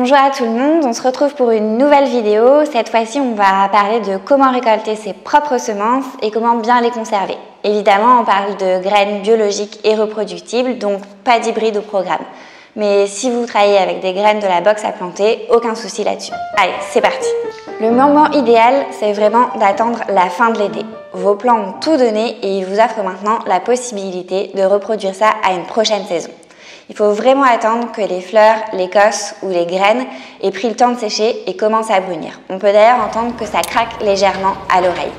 Bonjour à tout le monde, on se retrouve pour une nouvelle vidéo. Cette fois-ci, on va parler de comment récolter ses propres semences et comment bien les conserver. Évidemment, on parle de graines biologiques et reproductibles, donc pas d'hybride au programme. Mais si vous travaillez avec des graines de la box à planter, aucun souci là-dessus. Allez, c'est parti! Le moment idéal, c'est vraiment d'attendre la fin de l'été. Vos plants ont tout donné et ils vous offrent maintenant la possibilité de reproduire ça à une prochaine saison. Il faut vraiment attendre que les fleurs, l'écorce ou les graines aient pris le temps de sécher et commencent à brunir. On peut d'ailleurs entendre que ça craque légèrement à l'oreille.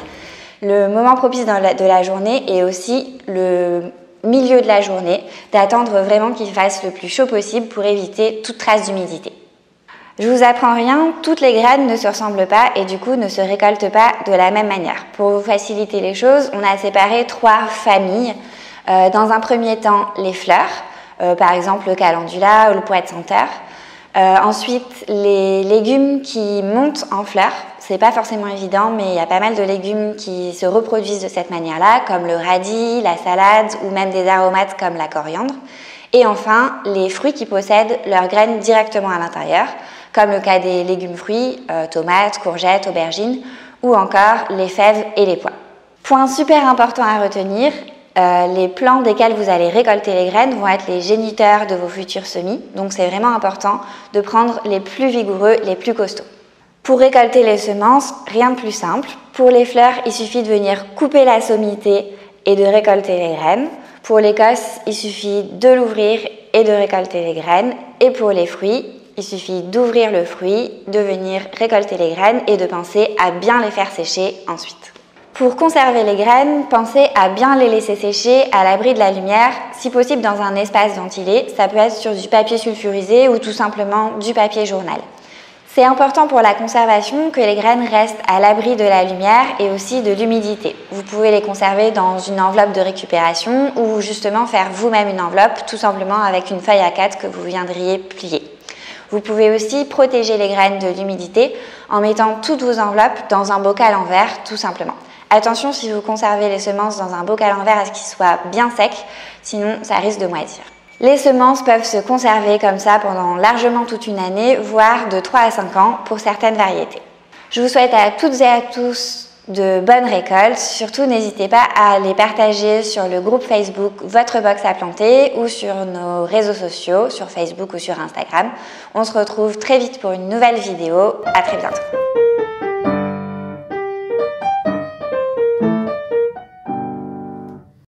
Le moment propice de la journée est aussi le milieu de la journée, d'attendre vraiment qu'il fasse le plus chaud possible pour éviter toute trace d'humidité. Je vous apprends rien, toutes les graines ne se ressemblent pas et du coup ne se récoltent pas de la même manière. Pour vous faciliter les choses, on a séparé 3 familles. Dans un premier temps, les fleurs. Par exemple le calendula ou le pois de senteur. Ensuite, les légumes qui montent en fleurs. C'est pas forcément évident, mais il y a pas mal de légumes qui se reproduisent de cette manière-là, comme le radis, la salade ou même des aromates comme la coriandre. Et enfin, les fruits qui possèdent leurs graines directement à l'intérieur, comme le cas des légumes fruits, tomates, courgettes, aubergines, ou encore les fèves et les pois. Point super important à retenir, les plants desquels vous allez récolter les graines vont être les géniteurs de vos futurs semis, donc c'est vraiment important de prendre les plus vigoureux, les plus costauds. Pour récolter les semences, rien de plus simple. Pour les fleurs, il suffit de venir couper la sommité et de récolter les graines. Pour l'écorce, il suffit de l'ouvrir et de récolter les graines. Et pour les fruits, il suffit d'ouvrir le fruit, de venir récolter les graines et de penser à bien les faire sécher ensuite. Pour conserver les graines, pensez à bien les laisser sécher à l'abri de la lumière, si possible dans un espace ventilé. Ça peut être sur du papier sulfurisé ou tout simplement du papier journal. C'est important pour la conservation que les graines restent à l'abri de la lumière et aussi de l'humidité. Vous pouvez les conserver dans une enveloppe de récupération ou justement faire vous-même une enveloppe, tout simplement avec une feuille A4 que vous viendriez plier. Vous pouvez aussi protéger les graines de l'humidité en mettant toutes vos enveloppes dans un bocal en verre, tout simplement. Attention, si vous conservez les semences dans un bocal en verre, à ce qu'il soit bien sec, sinon ça risque de moisir. Les semences peuvent se conserver comme ça pendant largement toute une année, voire de 3 à 5 ans pour certaines variétés. Je vous souhaite à toutes et à tous de bonnes récoltes. Surtout, n'hésitez pas à les partager sur le groupe Facebook Votre Box à planter ou sur nos réseaux sociaux, sur Facebook ou sur Instagram. On se retrouve très vite pour une nouvelle vidéo. À très bientôt.